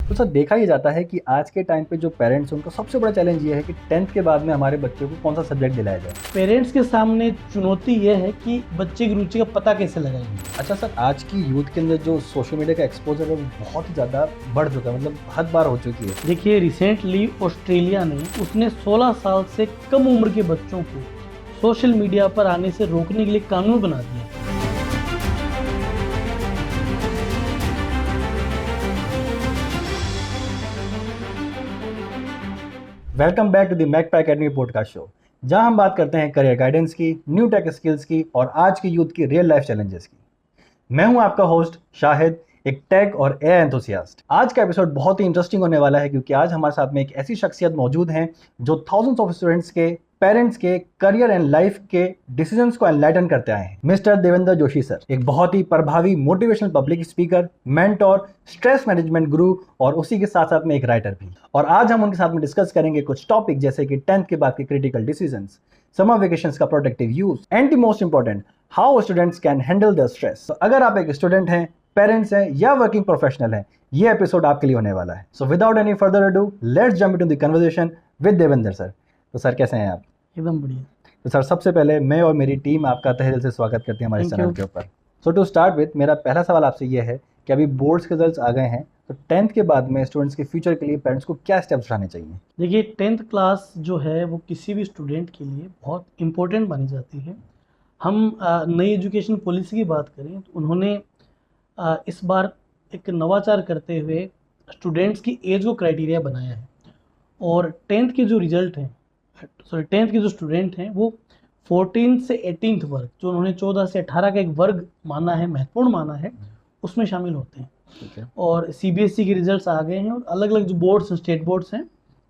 तो सर देखा ही जाता है कि आज के टाइम पे जो पेरेंट्स हैं उनका सबसे बड़ा चैलेंज ये है कि 10th के बाद में हमारे बच्चे को कौन सा सब्जेक्ट दिलाया जाए। पेरेंट्स के सामने चुनौती यह है कि बच्चे की रुचि का पता कैसे लगाएंगे। अच्छा सर, आज की यूथ के अंदर जो सोशल मीडिया का एक्सपोजर है वो बहुत ही ज़्यादा बढ़ चुका है, मतलब हद बार हो चुकी है। देखिए, रिसेंटली ऑस्ट्रेलिया ने उसने 16 साल से कम उम्र के बच्चों को सोशल मीडिया पर आने से रोकने के लिए कानून बना दिया। Welcome back to the Makpa Academy podcast show, जहां हम बात करते हैं करियर गाइडेंस की, न्यू टेक स्किल्स की और आज की यूथ की रियल लाइफ चैलेंजेस की। मैं हूं आपका होस्ट शाहिद, एक टेक और एआई एंथुसियास्ट। आज का एपिसोड बहुत ही इंटरेस्टिंग होने वाला है क्योंकि आज हमारे साथ में एक ऐसी शख्सियत मौजूद हैं जो थाउजेंड्स ऑफ स्टूडेंट्स के, पेरेंट्स के करियर एंड लाइफ के डिसीजंस को एनलाइटन करते आए हैं। मिस्टर देवेंद्र जोशी सर एक बहुत ही प्रभावी motivational public speaker, mentor, stress management गुरु और उसी के साथ साथ में एक राइटर भी। और आज हम उनके साथ में डिस्कस करेंगे कुछ टॉपिक जैसे कि 10th के बाद के क्रिटिकल डिसीजंस, समर वेकेशंस का protective use and the most important how students can handle the stress. तो अगर आप एक स्टूडेंट हैं, पेरेंट्स हैं या वर्किंग प्रोफेशनल हैं, ये एपिसोड आपके लिए होने वाला है। So without any further ado, let's jump into the conversation with Devendra sir. तो सर कैसे हैं आप? एकदम बढ़िया। तो सर सबसे पहले मैं और मेरी टीम आपका तहे दिल से स्वागत करती है हमारे चैनल के ऊपर। सो टू स्टार्ट विथ, मेरा पहला सवाल आपसे ये है कि अभी बोर्ड्स के रिजल्ट्स आ गए हैं, तो 10th के बाद में स्टूडेंट्स के फ्यूचर के लिए पेरेंट्स को क्या स्टेप्स उठाने चाहिए? देखिए, 10th क्लास जो है वो किसी भी स्टूडेंट के लिए बहुत इम्पोर्टेंट मानी जाती है। हम नई एजुकेशन पॉलिसी की बात करें तो उन्होंने इस बार एक नवाचार करते हुए स्टूडेंट्स की एज को क्राइटेरिया बनाया है और 10th के जो रिजल्ट हैं, 10th के जो स्टूडेंट हैं वो 14 से 18th वर्ग, जो उन्होंने 14 से 18 का एक वर्ग माना है, महत्वपूर्ण माना है, उसमें शामिल होते हैं। और सीबीएसई के रिजल्ट्स आ गए हैं और अलग अलग जो बोर्ड्स, स्टेट बोर्ड्स हैं,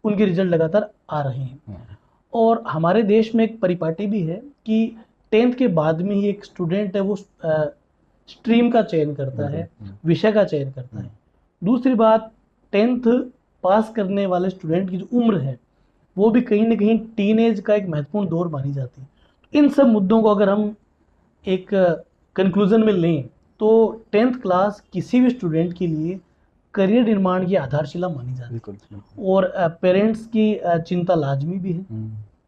उनके रिजल्ट लगातार आ रहे हैं। और हमारे देश में एक परिपाटी भी है कि 10th के बाद में ही एक स्टूडेंट है वो स्ट्रीम का चयन करता है, विषय का चयन करता है। दूसरी बात, 10th पास करने वाले स्टूडेंट की जो उम्र है वो भी कहीं ना कहीं टीनेज का एक महत्वपूर्ण दौर मानी जाती है। इन सब मुद्दों को अगर हम एक कंक्लूजन में लें तो 10th क्लास किसी भी स्टूडेंट के लिए करियर निर्माण की आधारशिला मानी जाती है और पेरेंट्स की चिंता लाजमी भी है।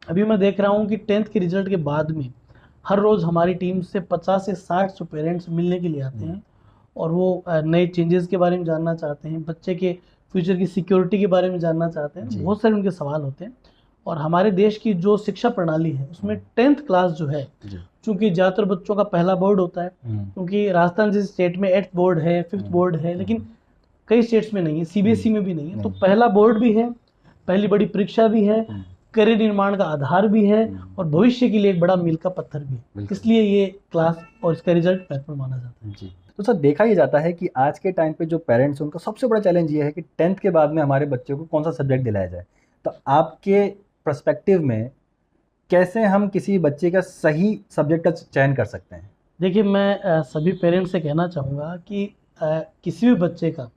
अभी मैं देख रहा हूँ कि 10th के रिजल्ट के बाद में हर रोज़ हमारी टीम से 50 से 60 पेरेंट्स मिलने के लिए आते हैं और वो नए चेंजेस के बारे में जानना चाहते हैं, बच्चे के फ्यूचर की सिक्योरिटी के बारे में जानना चाहते हैं। बहुत सारे उनके सवाल होते हैं और हमारे देश की जो शिक्षा प्रणाली है उसमें 10th क्लास जो है, चूँकि ज़्यादातर बच्चों का पहला बोर्ड होता है, क्योंकि राजस्थान जैसे स्टेट में 8th बोर्ड है, 5th बोर्ड है, लेकिन कई स्टेट्स में नहीं है, सीबीएसई में भी नहीं है। तो पहला बोर्ड भी है, पहली बड़ी परीक्षा भी है, करियर निर्माण का आधार भी है और भविष्य के लिए एक बड़ा मील का पत्थर भी है। इसलिए ये क्लास और इसका रिजल्ट महत्वपूर्ण माना जाता है। जी, तो सर देखा ही जाता है कि आज के टाइम पे जो पेरेंट्स हैं उनका सबसे बड़ा चैलेंज ये है कि 10th के बाद में हमारे बच्चे को कौन सा सब्जेक्ट दिलाया जाए। तो आपके पर्सपेक्टिव में कैसे हम किसी बच्चे का सही सब्जेक्ट का चयन कर सकते हैं? देखिए, मैं सभी पेरेंट्स से कहना चाहूँगा कि किसी भी बच्चे का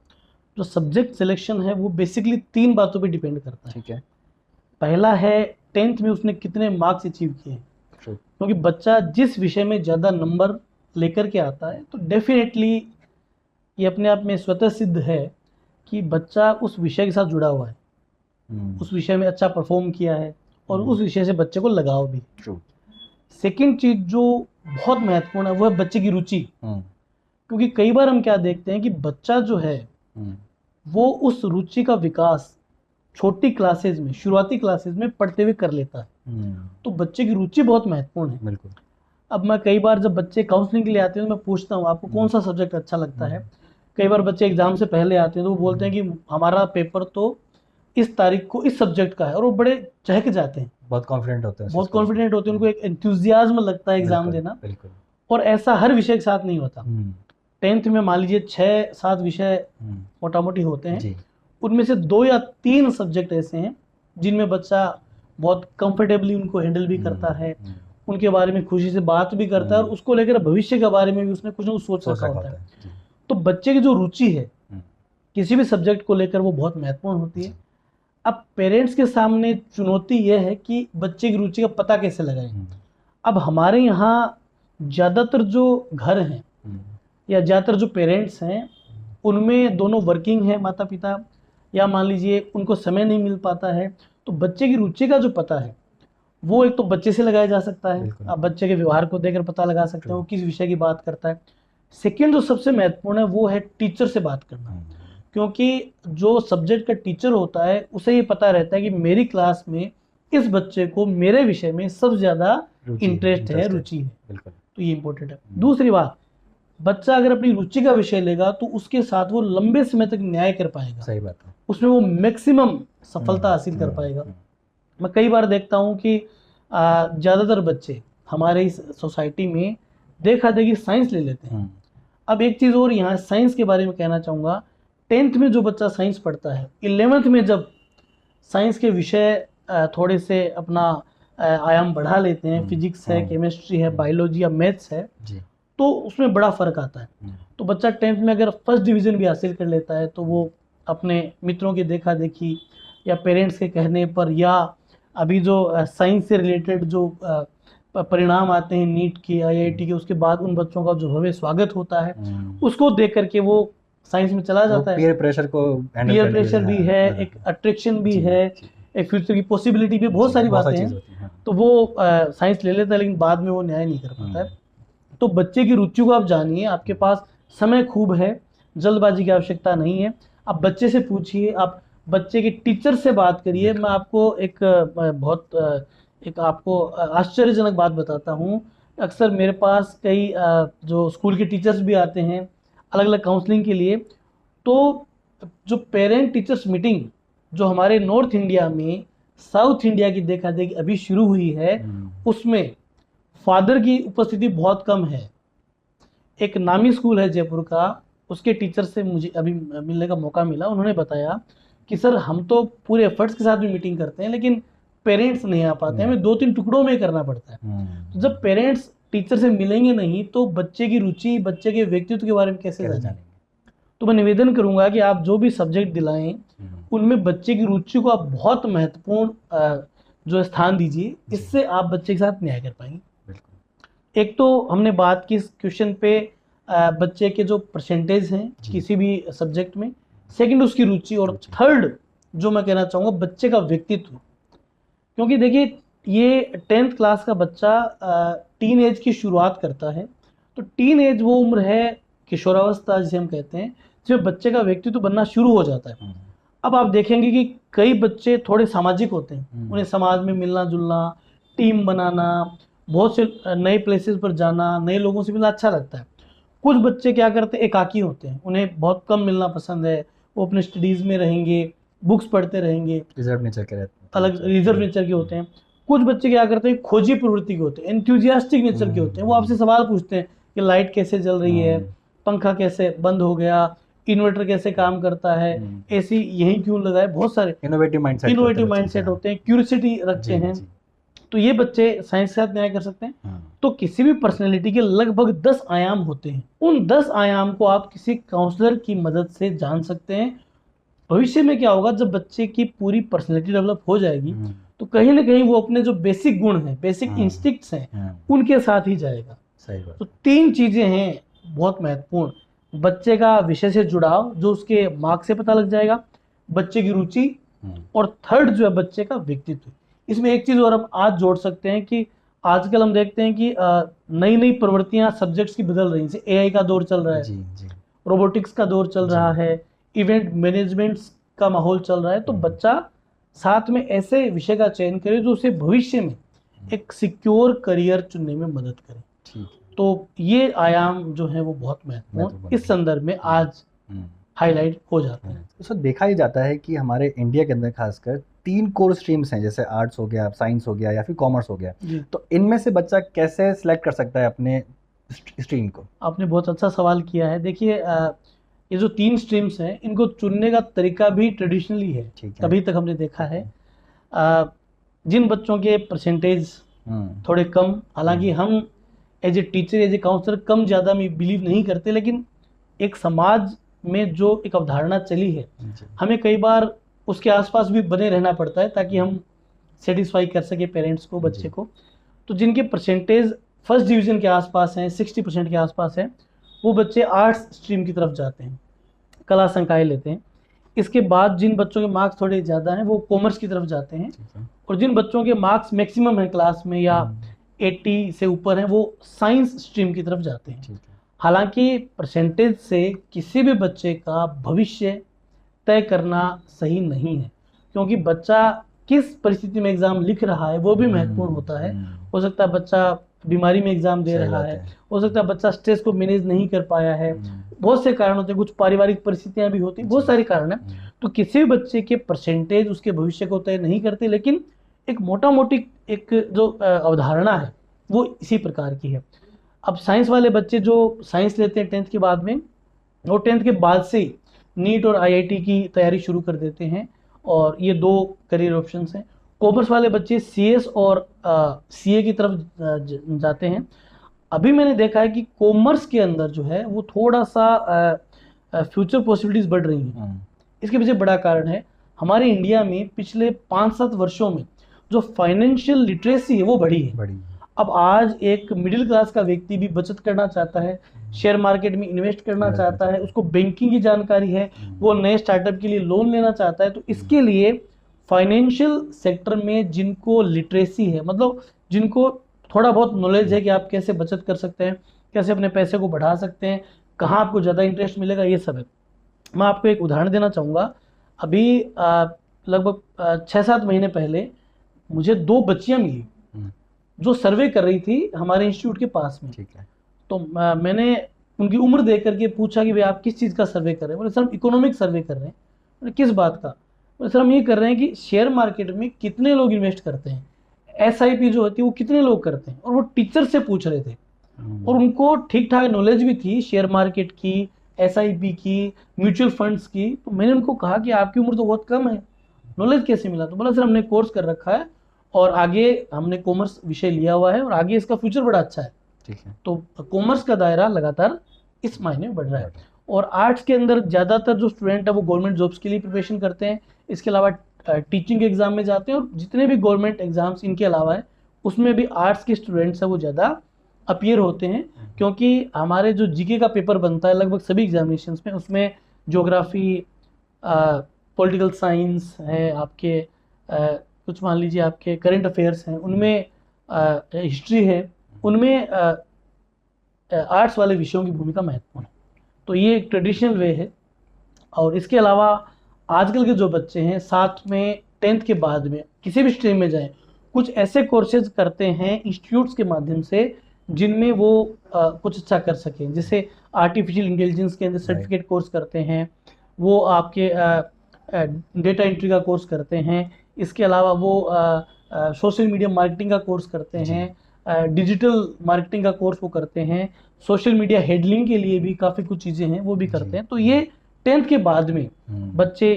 जो सब्जेक्ट सिलेक्शन है वो बेसिकली 3 बातों पे डिपेंड करता है। ठीक है। पहला है 10th में उसने कितने मार्क्स अचीव किए, क्योंकि बच्चा जिस विषय में ज़्यादा नंबर लेकर के आता है तो डेफिनेटली ये अपने आप में स्वतः सिद्ध है कि बच्चा उस विषय के साथ जुड़ा हुआ है, उस विषय में अच्छा परफॉर्म किया है और उस विषय से बच्चे को लगाव भी। सेकंड चीज़ जो बहुत महत्वपूर्ण है वो है बच्चे की रुचि, क्योंकि कई बार हम क्या देखते हैं कि बच्चा जो है वो उस रुचि का विकास छोटी क्लासेज में, शुरुआती क्लासेज में पढ़ते हुए कर लेता है। तो बच्चे की रुचि बहुत महत्वपूर्ण है। बिल्कुल। अब मैं कई बार जब बच्चे काउंसलिंग के लिए आते हैं तो मैं पूछता हूँ आपको कौन सा सब्जेक्ट अच्छा लगता है। कई बार बच्चे एग्जाम से पहले आते हैं तो वो बोलते हैं कि हमारा पेपर तो इस तारीख को इस सब्जेक्ट का है, और वो बड़े चहक जाते हैं, बहुत कॉन्फिडेंट होते हैं, उनको एक एंथुजियाज्म लगता है एग्जाम देना। और ऐसा हर विषय के साथ नहीं होता। 10th में मान लीजिए 6-7 विषय मोटा मोटी होते हैं, उनमें से 2 या 3 सब्जेक्ट ऐसे हैं जिनमें बच्चा बहुत कंफर्टेबली उनको हैंडल भी करता है, उनके बारे में खुशी से बात भी करता है और उसको लेकर भविष्य के बारे में भी उसने कुछ ना कुछ सोच रखा होता है। तो बच्चे की जो रुचि है किसी भी सब्जेक्ट को लेकर वो बहुत महत्वपूर्ण होती है। अब पेरेंट्स के सामने चुनौती यह है कि बच्चे की रुचि का पता कैसे लगाएं। अब हमारे यहाँ ज़्यादातर जो घर हैं या ज़्यादातर जो पेरेंट्स हैं उनमें दोनों वर्किंग है, माता पिता, या मान लीजिए उनको समय नहीं मिल पाता है, तो बच्चे की रुचि का जो पता है वो एक तो बच्चे से लगाया जा सकता है। बिल्कुल। आप बच्चे के व्यवहार को देखकर पता लगा सकते हैं वो किस विषय की बात करता है। सेकंड जो सबसे महत्वपूर्ण है वो है टीचर से बात करना, क्योंकि जो सब्जेक्ट का टीचर होता है उसे ये पता रहता है कि मेरी क्लास में इस बच्चे को मेरे विषय में सबसे ज़्यादा इंटरेस्ट है, रुचि है। बिल्कुल। तो ये इंपॉर्टेंट है। दूसरी बात, बच्चा अगर अपनी रुचि का विषय लेगा तो उसके साथ वो लंबे समय तक न्याय कर पाएगा, सही बात है। उसमें वो मैक्सिमम सफलता हासिल कर पाएगा। मैं कई बार देखता हूँ कि ज़्यादातर बच्चे हमारे इस सोसाइटी में देखा देखी साइंस ले लेते हैं। अब एक चीज़ और यहाँ साइंस के बारे में कहना चाहूँगा, 10th में जो बच्चा साइंस पढ़ता है, 11th में जब साइंस के विषय थोड़े से अपना आयाम बढ़ा लेते हैं, फिजिक्स है, केमिस्ट्री है, बायोलॉजी या मैथ्स है, तो उसमें बड़ा फ़र्क आता है। तो बच्चा 10th में अगर फर्स्ट डिवीज़न भी हासिल कर लेता है तो वो अपने मित्रों की देखा देखी या पेरेंट्स के कहने पर या अभी जो साइंस से रिलेटेड जो परिणाम आते हैं नीट के, IIT के, उसके बाद उन बच्चों का जो भव्य स्वागत होता है उसको देख करके वो साइंस में चला जाता है। पीयर प्रेशर को पीयर प्रेशर भी है, एक अट्रैक्शन भी है, एक फ्यूचर की पॉसिबिलिटी भी, बहुत सारी बातें हैं। तो वो साइंस ले लेता है लेकिन बाद में वो न्याय नहीं कर पाता है। तो बच्चे की रुचि को आप जानिए, आपके पास समय खूब है, जल्दबाजी की आवश्यकता नहीं है। आप बच्चे से पूछिए, आप बच्चे के टीचर से बात करिए। मैं आपको एक आपको आश्चर्यजनक बात बताता हूँ। अक्सर मेरे पास कई जो स्कूल के टीचर्स भी आते हैं अलग अलग काउंसलिंग के लिए, तो जो पेरेंट टीचर्स मीटिंग जो हमारे नॉर्थ इंडिया में साउथ इंडिया की देखा देखी अभी शुरू हुई है, उसमें फादर की उपस्थिति बहुत कम है। एक नामी स्कूल है जयपुर का, उसके टीचर से मुझे अभी मिलने का मौका मिला। उन्होंने बताया कि सर हम तो पूरे एफर्ट्स के साथ भी मीटिंग करते हैं लेकिन पेरेंट्स नहीं आ पाते, हमें 2-3 टुकड़ों में करना पड़ता है। तो जब पेरेंट्स टीचर से मिलेंगे नहीं तो बच्चे की रुचि, बच्चे के व्यक्तित्व के बारे में कैसे जानेंगे। तो मैं निवेदन करूंगा कि आप जो भी सब्जेक्ट दिलाएं उनमें बच्चे की रुचि को आप बहुत महत्वपूर्ण जो स्थान दीजिए, इससे आप बच्चे के साथ न्याय कर पाएंगे। एक तो हमने बात की इस क्वेश्चन पे बच्चे के जो परसेंटेज हैं किसी भी सब्जेक्ट में, सेकंड उसकी रुचि, और थर्ड जो मैं कहना चाहूँगा बच्चे का व्यक्तित्व। क्योंकि देखिए ये 10th क्लास का बच्चा टीन एज की शुरुआत करता है, तो टीन एज वो उम्र है किशोरावस्था जिसे हम कहते हैं, जब बच्चे का व्यक्तित्व बनना शुरू हो जाता है। अब आप देखेंगे कि कई बच्चे थोड़े सामाजिक होते हैं, उन्हें समाज में मिलना जुलना, टीम बनाना, बहुत से नए प्लेसेस पर जाना, नए लोगों से मिलना अच्छा लगता है। कुछ बच्चे क्या करते हैं, एकाकी होते हैं, उन्हें बहुत कम मिलना पसंद है, वो अपने स्टडीज़ में रहेंगे, बुक्स पढ़ते रहेंगे, रिजर्व नेचर के रहते हैं, अलग रिजर्व नेचर के होते हैं। कुछ बच्चे क्या करते हैं, खोजी प्रवृत्ति के होते हैं, एंथुजियास्टिक नेचर के होते हैं। वो आपसे सवाल पूछते हैं कि लाइट कैसे जल रही है, पंखा कैसे बंद हो गया, इन्वर्टर कैसे काम करता है, एसी यहीं क्यों लगा है। बहुत सारे इनोवेटिव माइंडसेट होते हैं, क्यूरियोसिटी रखते हैं। तो ये बच्चे साइंस के साथ न्याय कर सकते हैं। तो किसी भी पर्सनैलिटी के लगभग 10 आयाम होते हैं, उन 10 आयाम को आप किसी काउंसलर की मदद से जान सकते हैं। भविष्य में क्या होगा, जब बच्चे की पूरी पर्सनैलिटी डेवलप हो जाएगी तो कहीं ना कहीं वो अपने जो बेसिक गुण हैं, बेसिक इंस्टिक्ट्स हैं, उनके साथ ही जाएगा। सही बात। तो 3 चीजें हैं बहुत महत्वपूर्ण, बच्चे का विषय से जुड़ाव जो उसके मार्क्स से पता लग जाएगा, बच्चे की रुचि, और थर्ड जो है बच्चे का व्यक्तित्व। इसमें एक चीज और हम आज जोड़ सकते हैं कि आजकल हम देखते हैं कि नई नई प्रवृत्तियां सब्जेक्ट्स की बदल रही हैं। जैसे AI का दौर चल रहा है, रोबोटिक्स का दौर चल रहा है, इवेंट मैनेजमेंट का माहौल चल रहा है। तो बच्चा साथ में ऐसे विषय का चयन करे जो उसे भविष्य में एक सिक्योर करियर चुनने में मदद करे। तो ये आयाम जो है वो बहुत महत्वपूर्ण इस संदर्भ में आज हाईलाइट हो जाता है। तो सर देखा ही जाता है कि हमारे इंडिया के अंदर खासकर 3 कोर स्ट्रीम्स हैं, जैसे आर्ट्स हो गया, साइंस हो गया या फिर कॉमर्स हो गया। तो इनमें से बच्चा कैसे सिलेक्ट कर सकता है अपने स्ट्रीम को? आपने बहुत अच्छा सवाल किया है। देखिए ये जो 3 स्ट्रीम्स हैं इनको चुनने का तरीका भी ट्रेडिशनली है, अभी तक हमने देखा है। जिन बच्चों के परसेंटेज थोड़े कम, हालांकि हम as a teacher, as a counsellor कम ज़्यादा में बिलीव नहीं करते, लेकिन एक समाज में जो एक अवधारणा चली है हमें कई बार उसके आसपास भी बने रहना पड़ता है ताकि हम सेटिस्फाई कर सके पेरेंट्स को, बच्चे को। तो जिनके परसेंटेज फर्स्ट डिवीज़न के आसपास हैं, 60% के आसपास हैं, वो बच्चे आर्ट्स स्ट्रीम की तरफ जाते हैं, कला संकाय लेते हैं। इसके बाद जिन बच्चों के मार्क्स थोड़े ज़्यादा हैं वो कॉमर्स की तरफ जाते हैं, ठीक है। और जिन बच्चों के मार्क्स मैक्सिमम है क्लास में या 80 से ऊपर हैं वो साइंस स्ट्रीम की तरफ जाते हैं। ठीक है। हालांकि परसेंटेज से किसी भी बच्चे का भविष्य तय करना सही नहीं है, क्योंकि बच्चा किस परिस्थिति में एग्ज़ाम लिख रहा है वो भी महत्वपूर्ण होता है। हो सकता है बच्चा बीमारी में एग्ज़ाम दे सही रहा बात है, है। हो सकता है बच्चा स्ट्रेस को मैनेज नहीं कर पाया है, बहुत से कारण होते हैं, कुछ पारिवारिक परिस्थितियां भी होती हैं, बहुत सारे कारण हैं। तो किसी भी बच्चे के परसेंटेज उसके भविष्य को तय नहीं करते, लेकिन एक मोटा मोटी एक जो अवधारणा है वो इसी प्रकार की है। अब साइंस वाले बच्चे जो साइंस लेते हैं 10th के बाद में, वो 10th के बाद से ही नीट और आईआईटी की तैयारी शुरू कर देते हैं, और ये 2 करियर ऑप्शंस हैं। कॉमर्स वाले बच्चे सीएस और सीए की तरफ जाते हैं। अभी मैंने देखा है कि कॉमर्स के अंदर जो है वो थोड़ा सा फ्यूचर पॉसिबिलिटीज़ बढ़ रही हैं। इसके पीछे बड़ा कारण है, हमारे इंडिया में पिछले 5-7 वर्षों में जो फाइनेंशियल लिटरेसी है वो बढ़ी है। अब आज एक मिडिल क्लास का व्यक्ति भी बचत करना चाहता है, शेयर मार्केट में इन्वेस्ट करना चाहता है, उसको बैंकिंग की जानकारी है, वो नए स्टार्टअप के लिए लोन लेना चाहता है। तो इसके लिए फाइनेंशियल सेक्टर में जिनको लिटरेसी है, मतलब जिनको थोड़ा बहुत नॉलेज है कि आप कैसे बचत कर सकते हैं, कैसे अपने पैसे को बढ़ा सकते हैं, कहाँ आपको ज़्यादा इंटरेस्ट मिलेगा, ये सब है। मैं आपको एक उदाहरण देना चाहूँगा। अभी लगभग 6-7 महीने पहले मुझे 2 बच्चियाँ मिली जो सर्वे कर रही थी हमारे इंस्टीट्यूट के पास में। ठीक है। तो मैंने उनकी उम्र देख करके पूछा कि भाई आप किस चीज़ का सर्वे कर रहे हैं? बोले सर हम इकोनॉमिक सर्वे कर रहे हैं। बोले किस बात का? बोले सर हम ये कर रहे हैं कि शेयर मार्केट में कितने लोग इन्वेस्ट करते हैं, एसआईपी जो होती है वो कितने लोग करते हैं। और वो टीचर से पूछ रहे थे, और उनको ठीक ठाक नॉलेज भी थी शेयर मार्केट की, एसआईपी की, म्यूचुअल फंड्स की। तो मैंने उनको कहा कि आपकी उम्र तो बहुत कम है, नॉलेज कैसे मिला? तो बोला सर हमने कोर्स कर रखा है और आगे हमने कॉमर्स विषय लिया हुआ है और आगे इसका फ्यूचर बड़ा अच्छा है। ठीक है। तो कॉमर्स का दायरा लगातार इस महीने में बढ़ रहा है। और आर्ट्स के अंदर ज़्यादातर जो स्टूडेंट है वो गवर्नमेंट जॉब्स के लिए प्रिपरेशन करते हैं, इसके अलावा टीचिंग एग्जाम में जाते हैं, और जितने भी गवर्नमेंट एग्जाम्स इनके अलावा है उसमें भी आर्ट्स के स्टूडेंट्स हैं वो ज़्यादा अपीयर होते हैं, क्योंकि हमारे जो जीके का पेपर बनता है लगभग सभी एग्जामिनेशंस में, उसमें ज्योग्राफी, पॉलिटिकल साइंस है, आपके कुछ मान लीजिए आपके करंट अफेयर्स हैं, उनमें हिस्ट्री है, उनमें आर्ट्स वाले विषयों की भूमिका महत्वपूर्ण है। तो ये एक ट्रेडिशनल वे है। और इसके अलावा आजकल के जो बच्चे हैं साथ में 10th के बाद में किसी भी स्ट्रीम में जाएं, कुछ ऐसे कोर्सेज करते हैं इंस्टीट्यूट्स के माध्यम से जिनमें वो कुछ अच्छा कर सकें। जैसे आर्टिफिशियल इंटेलिजेंस के अंदर सर्टिफिकेट कोर्स करते हैं, वो आपके डेटा एंट्री का कोर्स करते हैं, इसके अलावा वो सोशल मीडिया मार्केटिंग का कोर्स करते हैं, डिजिटल मार्केटिंग का कोर्स वो करते हैं, सोशल मीडिया हैंडलिंग के लिए भी काफ़ी कुछ चीज़ें हैं वो भी करते हैं। तो ये 10th के बाद में बच्चे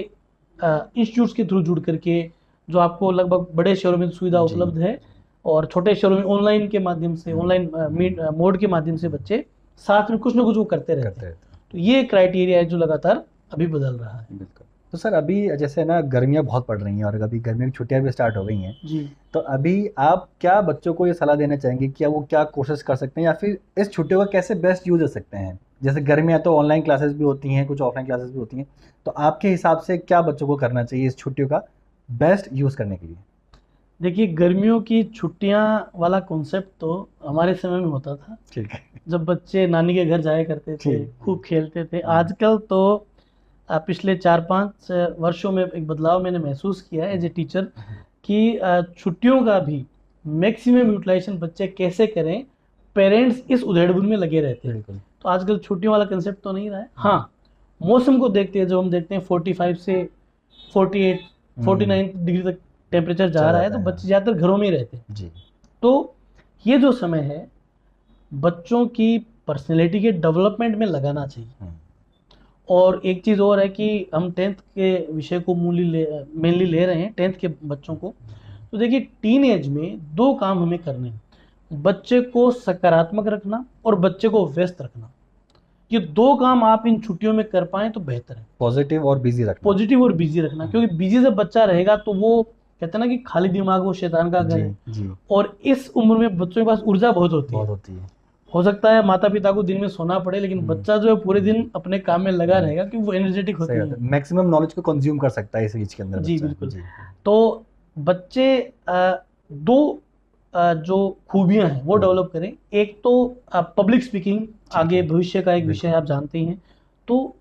इंस्टीट्यूट्स के थ्रू जुड़ करके, जो आपको लगभग बड़े शहरों में सुविधा उपलब्ध है और छोटे शहरों में ऑनलाइन के माध्यम से, ऑनलाइन मोड के माध्यम से बच्चे साथ में कुछ ना कुछ वो करते रहते हैं। तो ये क्राइटेरिया है जो लगातार अभी बदल रहा है। बिल्कुल। तो सर अभी जैसे ना गर्मियाँ बहुत पड़ रही हैं और अभी गर्मियों की छुट्टियाँ भी स्टार्ट हो गई हैं जी, तो अभी आप क्या बच्चों को ये सलाह देना चाहेंगे कि वो क्या कोशिश कर सकते हैं या फिर इस छुट्टियों का कैसे बेस्ट यूज कर सकते हैं? जैसे गर्मियाँ तो ऑनलाइन क्लासेस भी होती हैं, कुछ ऑफलाइन क्लासेस भी होती हैं, तो आपके हिसाब से क्या बच्चों को करना चाहिए इस छुट्टियों का बेस्ट यूज़ करने के लिए? देखिए गर्मियों की छुट्टियां वाला कॉन्सेप्ट तो हमारे समय में होता था, ठीक है। जब बच्चे नानी के घर जाया करते थे, खूब खेलते थे। आजकल तो पिछले 4-5 वर्षों में एक बदलाव मैंने महसूस किया है एज ए टीचर कि छुट्टियों का भी मैक्सिमम यूटिलाइजेशन बच्चे कैसे करें, पेरेंट्स इस उधेड़-बुन में लगे रहते हैं। तो आजकल छुट्टियों वाला कंसेप्ट तो नहीं रहा है। हाँ, मौसम को देखते हैं, जो हम देखते हैं 45 से 48 49 डिग्री तक टेम्परेचर जा रहा है, तो बच्चे ज़्यादातर घरों में ही रहते हैं जी। तो ये जो समय है बच्चों की पर्सनैलिटी के डेवलपमेंट में लगाना चाहिए। और एक चीज़ और है कि हम 10th के विषय को मेनली ले रहे हैं 10th के बच्चों को। तो देखिए टीन एज में 2 काम हमें करने हैं, बच्चे को सकारात्मक रखना और बच्चे को व्यस्त रखना। ये 2 काम आप इन छुट्टियों में कर पाएँ तो बेहतर है। पॉजिटिव और बिजी रखना, क्योंकि बिजी जब बच्चा रहेगा तो वो कहते हैं ना कि खाली दिमाग वो शैतान का घर है। और इस उम्र में बच्चों के पास ऊर्जा बहुत होती है। हो सकता है माता पिता को दिन में सोना पड़े, लेकिन बच्चा जो है पूरे दिन अपने काम में लगा रहेगा, क्योंकि वो एनर्जेटिक होती सही बात है। है, मैक्सिमम नॉलेज को कंज्यूम कर सकता है इस एज के अंदर जी बच्चा। बिल्कुल। जी तो बच्चे दो जो खूबियां हैं वो डेवलप करें। एक तो पब्लिक स्पीकिंग, आगे है, भविष्य का एक विषय बिल्कुल। है, आप जानते ही हैं। तो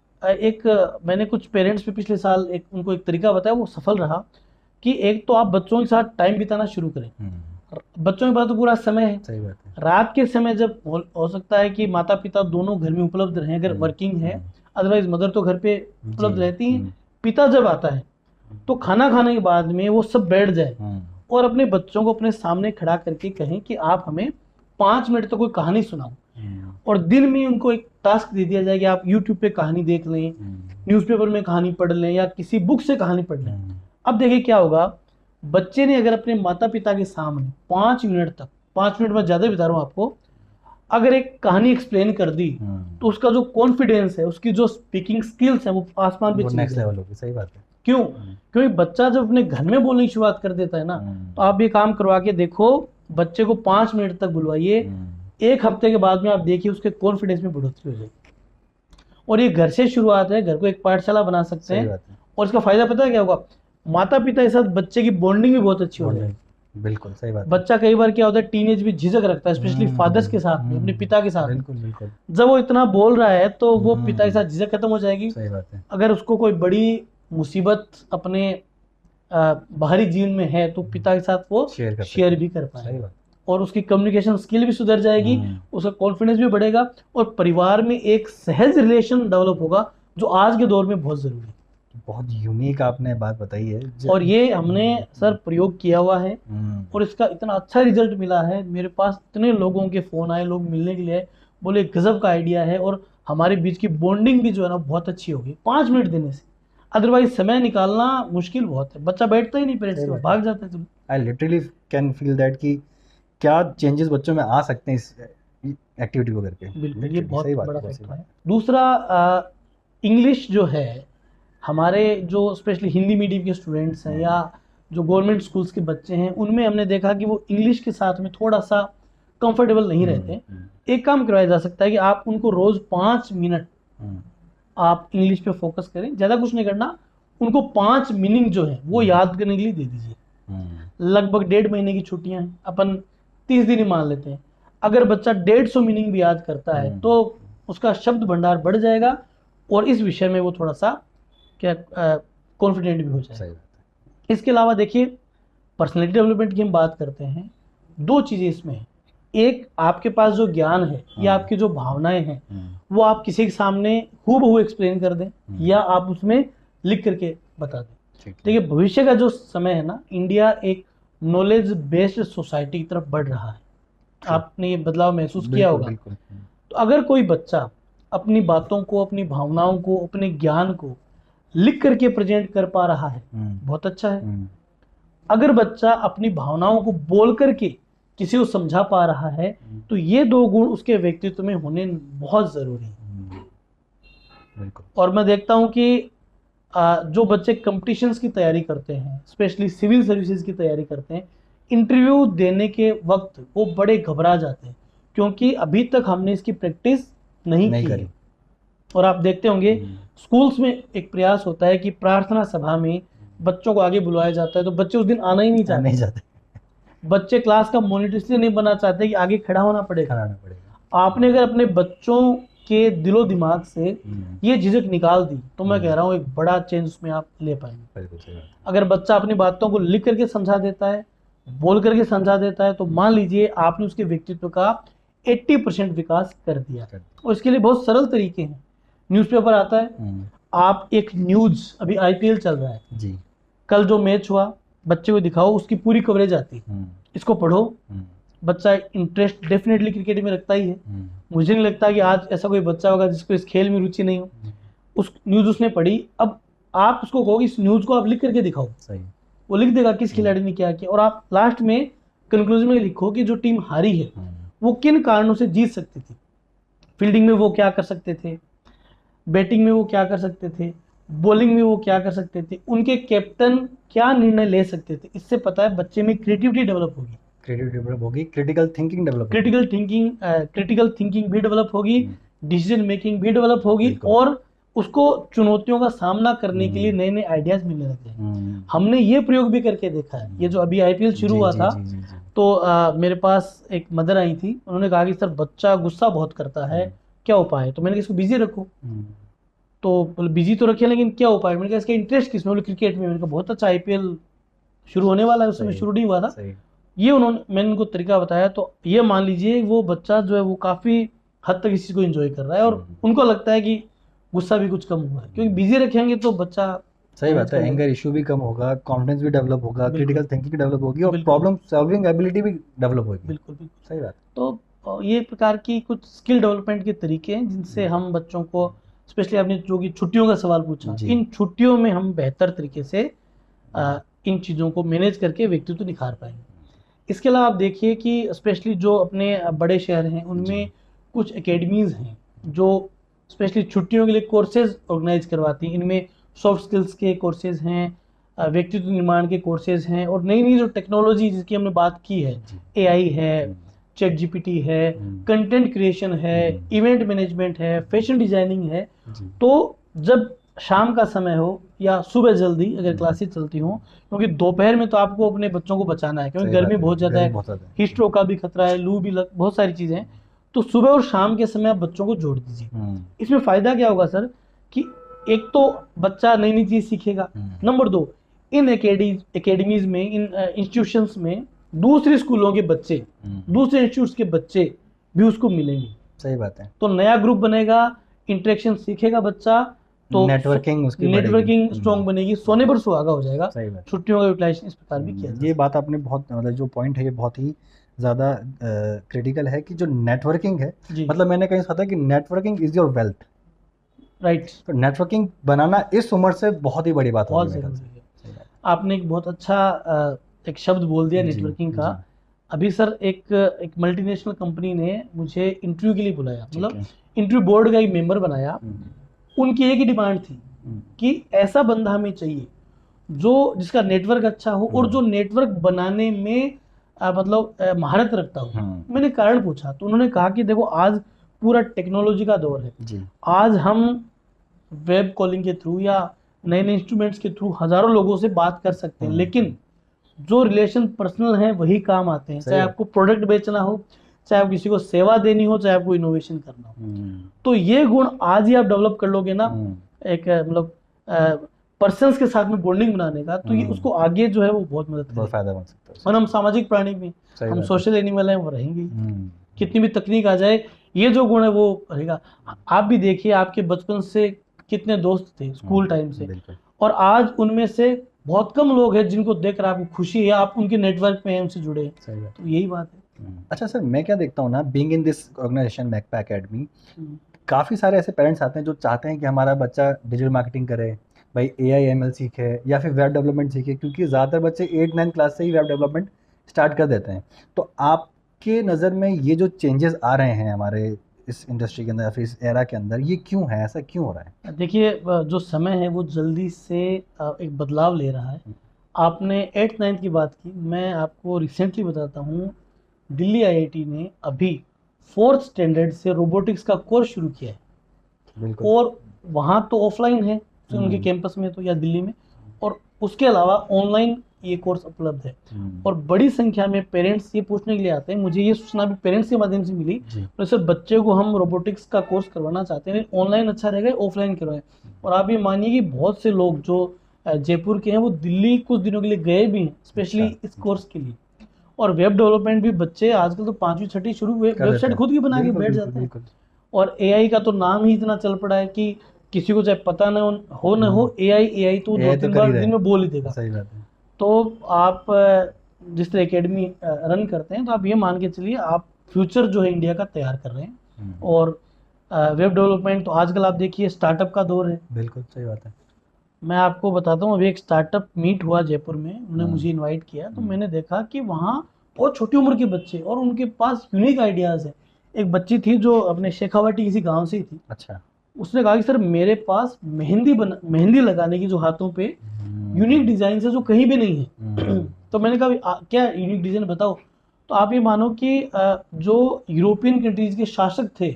मैंने कुछ पेरेंट्स पे पिछले साल उनको एक तरीका बताया, वो सफल रहा। कि एक तो आप बच्चों के साथ टाइम बिताना शुरू करें। बच्चों के पास तो पूरा समय है। सही बात है। रात के समय जब हो सकता है कि माता पिता दोनों घर में उपलब्ध रहें, अगर वर्किंग है, अदरवाइज मदर तो घर पे उपलब्ध रहती है। पिता जब आता है तो खाना खाने के बाद में वो सब बैठ जाए और अपने बच्चों को अपने सामने खड़ा करके कहें कि आप हमें 5 मिनट तक कोई कहानी सुनाओ। और दिन में उनको एक टास्क दे दिया जाए कि आप यूट्यूब पे कहानी देख लें, न्यूज़पेपर में कहानी पढ़ लें, या किसी बुक से कहानी पढ़ लें। अब देखिए क्या होगा, बच्चे ने अगर अपने माता पिता के सामने 5 मिनट तक, 5 मिनट में ज़्यादा बता रहा हूँ आपको, अगर एक कहानी एक्सप्लेन कर दी, तो उसका जो कॉन्फिडेंस है, उसकी जो स्पीकिंग स्किल्स है, वो आसमान पे चली नेक्स्ट जाएगी। लेवल होगी। सही बात है। क्यों? क्योंकि बच्चा जब अपने घर में बोलने की शुरुआत कर देता है ना, तो आप ये काम करवा के देखो, बच्चे को 5 मिनट तक बुलवाइए, 1 हफ्ते के बाद में आप देखिए उसके कॉन्फिडेंस में बढ़ोतरी हो जाएगी। और ये घर से शुरुआत है, घर को एक पाठशाला बना सकते सही हैं। बात है। और इसका फायदा पता है क्या होगा? माता पिता के साथ बच्चे की बॉन्डिंग भी बहुत अच्छी हो जाएगी। बिल्कुल सही बात है। बच्चा कई बार क्या होता है, टीनेज में झिझक रखता है, स्पेशली फादर्स के साथ में, अपने पिता के साथ में। बिल्कुल बिल्कुल। जब वो इतना बोल रहा है तो वो पिता के साथ झिझक खत्म हो जाएगी। सही बात है। अगर उसको कोई बड़ी मुसीबत अपने बाहरी जीवन में है, तो पिता के साथ वो शेयर भी कर पाए, और उसकी कम्युनिकेशन स्किल भी सुधर जाएगी, उसका कॉन्फिडेंस भी बढ़ेगा, और परिवार में एक सहज रिलेशन डेवलप होगा, जो आज के दौर में बहुत जरूरी है। बहुत यूनिक आपने बात बताई है। और ये हमने सर प्रयोग किया हुआ है, और इसका इतना अच्छा रिजल्ट मिला है। मेरे पास इतने लोगों के फोन आए, लोग मिलने के लिए बोले गजब का आइडिया है, और हमारे बीच की बॉन्डिंग भी जो है ना बहुत अच्छी होगी 5 मिनट देने से। अदरवाइज समय निकालना मुश्किल बहुत है, बच्चा बैठता ही नहीं, पेरेंट्स के पास भाग जाता है। I literally can feel that कि क्या चेंजेस बच्चों में आ सकते हैं इस एक्टिविटी को करके। बिल्कुल, ये बहुत बड़ा फैक्टर है। दूसरा, इंग्लिश जो है, हमारे जो स्पेशली हिंदी मीडियम के स्टूडेंट्स हैं, या जो गवर्नमेंट स्कूल्स के बच्चे हैं, उनमें हमने देखा कि वो इंग्लिश के साथ में थोड़ा सा कंफर्टेबल नहीं रहते। एक काम करवाया जा सकता है कि आप उनको रोज 5 मिनट आप इंग्लिश पे फोकस करें, ज़्यादा कुछ नहीं करना, उनको 5 मीनिंग जो है वो याद करने के लिए दे दीजिए। लगभग 1.5 महीने की छुट्टियां हैं, अपन 30 दिन ही मान लेते हैं। अगर बच्चा 150 मीनिंग भी याद करता है तो उसका शब्द भंडार बढ़ जाएगा, और इस विषय में वो थोड़ा सा क्या कॉन्फिडेंट भी हो जाएगा। इसके अलावा देखिए, पर्सनैलिटी डेवलपमेंट की हम बात करते हैं, 2 चीज़ें इसमें हैं। एक, आपके पास जो ज्ञान है या आपकी जो भावनाएं हैं, वो आप किसी के सामने हूबहू एक्सप्लेन कर दें, या आप उसमें लिख करके बता दें। देखिए, भविष्य का जो समय है ना, इंडिया एक नॉलेज बेस्ड सोसाइटी की तरफ बढ़ रहा है। आपने ये बदलाव महसूस किया होगा। तो अगर कोई बच्चा अपनी बातों को, अपनी भावनाओं को, अपने ज्ञान को लिख करके प्रेजेंट कर पा रहा है, बहुत अच्छा है। अगर बच्चा अपनी भावनाओं को बोल करके किसी को समझा पा रहा है, तो ये 2 गुण उसके व्यक्तित्व में होने बहुत जरूरी है। और मैं देखता हूं कि जो बच्चे कंपटीशंस की तैयारी करते हैं, स्पेशली सिविल सर्विसेज की तैयारी करते हैं, इंटरव्यू देने के वक्त वो बड़े घबरा जाते हैं, क्योंकि अभी तक हमने इसकी प्रैक्टिस नहीं की है। और आप देखते होंगे स्कूल्स में एक प्रयास होता है कि प्रार्थना सभा में बच्चों को आगे बुलाया जाता है, तो बच्चे उस दिन आना ही नहीं चाहते। बच्चे क्लास का मॉनिटर इसलिए नहीं बनना चाहते कि आगे खड़ा होना पड़ेगा। आपने अगर अपने बच्चों के दिलो दिमाग से ये झिझक निकाल दी, तो मैं कह रहा हूँ एक बड़ा चेंज उसमें आप ले पाएंगे। अगर बच्चा अपनी बातों को लिख करके समझा देता है, बोल करके समझा देता है, तो मान लीजिए आपने उसके व्यक्तित्व का 80% विकास कर दिया। और इसके लिए बहुत सरल तरीके हैं। न्यूज़पेपर आता है, आप एक न्यूज, अभी आईपीएल चल रहा है जी, कल जो मैच हुआ बच्चे को दिखाओ, उसकी पूरी कवरेज आती है, इसको पढ़ो। बच्चा इंटरेस्ट डेफिनेटली क्रिकेट में रखता ही है। मुझे नहीं लगता कि आज ऐसा कोई बच्चा होगा जिसको इस खेल में रुचि नहीं हो। उस न्यूज उसने पढ़ी, अब आप उसको कहो इस न्यूज को आप लिख करके दिखाओ, सही, वो लिख देगा किस खिलाड़ी ने क्या किया। और आप लास्ट में कंक्लूजन में लिखो कि जो टीम हारी है वो किन कारणों से जीत सकती थी। फील्डिंग में वो क्या कर सकते थे, बैटिंग में वो क्या कर सकते थे, बॉलिंग में वो क्या कर सकते थे, उनके कैप्टन क्या निर्णय ले सकते थे। इससे पता है बच्चे में क्रिएटिविटी डेवलप होगी। क्रिएटिविटी डेवलप होगी, क्रिटिकल थिंकिंग डेवलप होगी। क्रिटिकल थिंकिंग भी डेवलप होगी, डिसीजन मेकिंग भी डेवलप होगी, बिल्कुल। और उसको चुनौतियों का सामना करने के लिए नए नए आइडियाज मिलने लगे हैं। हमने ये प्रयोग भी करके देखा है। ये जो अभी आईपीएल शुरू हुआ था, तो मेरे पास एक मदर आई थी, उन्होंने कहा कि सर बच्चा गुस्सा बहुत करता है, क्या उपाय है? तो मैंने कहा इसको बिजी रखो। तो बोले बिजी तो रखे, लेकिन क्या उपाय? मैंने कहा इसका इंटरेस्ट किसमें? बोले क्रिकेट में। मैंने कहा बहुत अच्छा, आईपीएल शुरू होने वाला है, उसमें शुरू नहीं हुआ था। ये मैंने उनको तरीका बताया। तो ये मान लीजिए वो बच्चा जो है वो काफी हद तक इस चीज को एंजॉय कर रहा है, और उनको लगता है कि गुस्सा भी कुछ कम हुआ है, क्योंकि बिजी रखेंगे तो बच्चा, सही बात है, एंगर इशू भी कम होगा, कॉन्फिडेंस भी डेवलप होगा, क्रिटिकल थिंकिंग भी डेवलप होगी, और प्रॉब्लम सॉल्विंग एबिलिटी भी डेवलप होगी। बिल्कुल बिल्कुल सही बात। तो ये प्रकार की कुछ स्किल डेवलपमेंट के तरीके हैं जिनसे हम बच्चों को, स्पेशली आपने जो कि छुट्टियों का सवाल पूछा, इन छुट्टियों में हम बेहतर तरीके से इन चीज़ों को मैनेज करके व्यक्तित्व निखार पाएंगे। इसके अलावा आप देखिए कि स्पेशली जो अपने बड़े शहर हैं उनमें कुछ एकेडमीज़ हैं जो स्पेशली छुट्टियों के लिए कोर्सेज ऑर्गेनाइज करवाती हैं। इनमें सॉफ्ट स्किल्स के कोर्सेज हैं, व्यक्तित्व निर्माण के कोर्सेज हैं, और नई नई जो टेक्नोलॉजी जिसकी हमने बात की है, एआई है, चैट जीपीटी है, कंटेंट क्रिएशन है, इवेंट मैनेजमेंट है, फैशन डिजाइनिंग है। तो जब शाम का समय हो या सुबह जल्दी अगर क्लासेस चलती हों, क्योंकि दोपहर में तो आपको अपने बच्चों को बचाना है, क्योंकि गर्मी बहुत ज़्यादा है, हीट स्ट्रोक का भी खतरा है, लू भी बहुत सारी चीज़ें हैं। तो सुबह और शाम के समय आप बच्चों को जोड़ दीजिए। इसमें फ़ायदा क्या होगा सर, कि एक तो बच्चा नई नई चीज़ सीखेगा, नंबर 2 इन एकेडमीज में, इन इंस्टीट्यूशंस में दूसरे स्कूलों के बच्चे, दूसरे इंस्टीट्यूट्स के बच्चे भी उसको मिलेंगे। सही बात है। तो नया ग्रुप बनेगा, इंटरेक्शन सीखेगा बच्चा, तो नेटवर्किंग स्ट्रॉन्ग बनेगी, सोने पर सुहागा हो जाएगा। छुट्टियों का यूटिलाइजेशन इस प्रकार भी किया। ये बात आपने बहुत, मतलब जो पॉइंट है ये बहुत ही ज़्यादा क्रिटिकल है कि जो नेटवर्किंग है, मतलब मैंने कहीं सुना था कि networking is your wealth, right. तो नेटवर्किंग बनाना इस उम्र से बहुत ही बड़ी बात होगी। आपने एक बहुत अच्छा एक शब्द बोल दिया नेटवर्किंग का। अभी सर एक मल्टीनेशनल कंपनी ने मुझे इंटरव्यू के लिए बुलाया, मतलब इंटरव्यू बोर्ड का एक मेंबर बनाया। उनकी एक ही डिमांड थी कि ऐसा बंदा हमें चाहिए जो जिसका नेटवर्क अच्छा हो और जो नेटवर्क बनाने में मतलब महारत रखता हो। मैंने कारण पूछा तो उन्होंने कहा कि देखो आज पूरा टेक्नोलॉजी का दौर है। आज हम वेब कॉलिंग के थ्रू या नए नए इंस्ट्रूमेंट्स के थ्रू हजारों लोगों से बात कर सकते हैं, लेकिन जो रिलेशन पर्सनल हैं वही काम आते हैं। चाहे आपको प्रोडक्ट बेचना हो, चाहे आप किसी को सेवा देनी हो, चाहे आपको इनोवेशन करना हो। तो ये गुण आज ही आप डेवलप कर लोगे ना, एक मतलब पर्सन्स के साथ में बॉन्डिंग बनाने का, तो ये उसको आगे जो है वो बहुत मदद करेगा, फायदा बन सकता है। और हम सामाजिक प्राणी भी, हम सोशल एनिमल हैं, वो रहेंगे। कितनी भी तकनीक आ जाए, ये जो गुण है वो रहेगा। आप भी देखिए आपके बचपन से कितने दोस्त थे स्कूल टाइम से, और आज उनमें से बहुत कम लोग हैं जिनको देखकर आपको खुशी है, आप उनके नेटवर्क में हैं, उनसे जुड़े हैं। तो यही बात है। अच्छा सर, मैं क्या देखता हूँ ना, being in this organisation Makpa Academy, काफ़ी सारे ऐसे पेरेंट्स आते हैं जो चाहते हैं कि हमारा बच्चा डिजिटल मार्केटिंग करे, भाई AI/ML सीखे या फिर वेब डेवलपमेंट सीखे, क्योंकि ज़्यादातर बच्चे 8-9 क्लास से ही वेब डेवलपमेंट स्टार्ट कर देते हैं। तो आपके नज़र में ये जो चेंजेस आ रहे हैं हमारे इस इंडस्ट्री के अंदर या फिर इस एरा के अंदर, ये क्यों है, ऐसा क्यों हो रहा है? देखिए जो समय है वो जल्दी से एक बदलाव ले रहा है। आपने 8th-9th की बात की, मैं आपको रिसेंटली बताता हूँ, दिल्ली IIT ने अभी 4th स्टैंडर्ड से रोबोटिक्स का कोर्स शुरू किया है। और वहाँ तो ऑफलाइन है तो उनके कैंपस में तो, या दिल्ली में, और उसके अलावा ऑनलाइन ये कोर्स उपलब्ध है। और बड़ी संख्या में पेरेंट्स ये पूछने के लिए आते हैं। मुझे ये सूचना भी पेरेंट्स के माध्यम से मिली, तो सर बच्चे को हम रोबोटिक्स का कोर्स करवाना चाहते हैं, ऑनलाइन अच्छा रहेगा, ऑफलाइन करवाएं। और आप ये मानिए कि बहुत से लोग जो जयपुर के हैं वो दिल्ली कुछ दिनों के लिए गए भी हैं, स्पेशली इस कोर्स के लिए। और वेब डेवलपमेंट भी बच्चे आजकल तो 5वीं-6वीं शुरू वेबसाइट खुद की बना के बैठ जाते हैं। और AI का तो नाम ही इतना चल पड़ा है कि किसी को चाहे पता न हो AI तो 2-3 बार दिन में बोल ही देगा। सही बात है। तो आप जिस तरह एकेडमी रन करते हैं, तो आप ये मान के चलिए आप फ्यूचर जो है इंडिया का तैयार कर रहे हैं। और वेब डेवलपमेंट तो आजकल आप देखिए स्टार्टअप का दौर है। बिल्कुल सही बात है। मैं आपको बताता हूँ, अभी एक स्टार्टअप मीट हुआ जयपुर में, उन्होंने मुझे इनवाइट किया, तो मैंने देखा कि वहाँ बहुत छोटी उम्र के बच्चे और उनके पास यूनिक आइडियाज़ है। एक बच्ची थी जो अपने शेखावाटी किसी गांव से ही थी। अच्छा। उसने कहा कि सर मेरे पास मेहंदी लगाने की जो हाथों पे यूनिक डिजाइन है जो कहीं भी नहीं है। तो मैंने कहा क्या यूनिक डिजाइन बताओ। तो आप ये मानो कि जो यूरोपियन कंट्रीज के शासक थे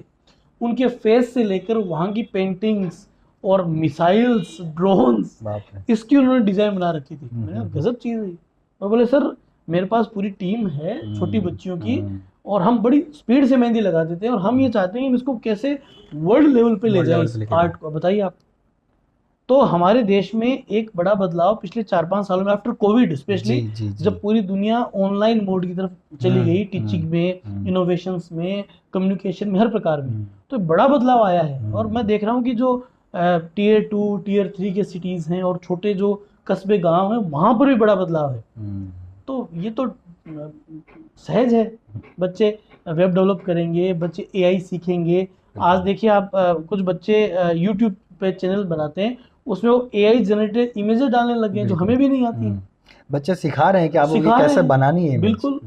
उनके फेस से लेकर वहाँ की पेंटिंग्स और मिसाइल्स, ड्रोन्स, बाप रे। इसकी उन्होंने डिज़ाइन बना रखी थी। मैंने कहा हम्म। गजब चीज़ है। और बोले सर मेरे पास पूरी टीम है छोटी बच्चियों की और हम बड़ी स्पीड से मेहंदी लगा देते हैं और हम ये चाहते हैं कि हम इसको कैसे वर्ल्ड लेवल पे ले वर्ल्ड जाएं लेवल इस पे लेके आर्ट को। बताइए आप। तो हमारे देश में एक बड़ा बदलाव पिछले 4-5 सालों में आफ्टर कोविड स्पेशली, जी जी जी। जब पूरी दुनिया ऑनलाइन मोड की तरफ चली गई, टीचिंग में, हम्म। इनोवेशंस में, कम्युनिकेशन में, हर प्रकार में, हम्म। तो बड़ा बदलाव आया है। और मैं देख रहा हूँ कि जो टीयर 2 टीयर 3 के सिटीज़ हैं और छोटे जो कस्बे गांव हैं वहाँ पर भी बड़ा बदलाव है। तो ये तो सहज है। बच्चे वेब डेवलप करेंगे, बच्चे एआई सीखेंगे। आज देखिए आप कुछ बच्चे यूट्यूब पे चैनल बनाते हैं, उसमें वो एआई जनरेटेड इमेजेस डालने लगे हैं जो हमें भी नहीं आती हैं। बच्चे सिखा रहे हैं कि आपको ये सिखा रहे कैसे हैं। बनानी है image। बिल्कुल।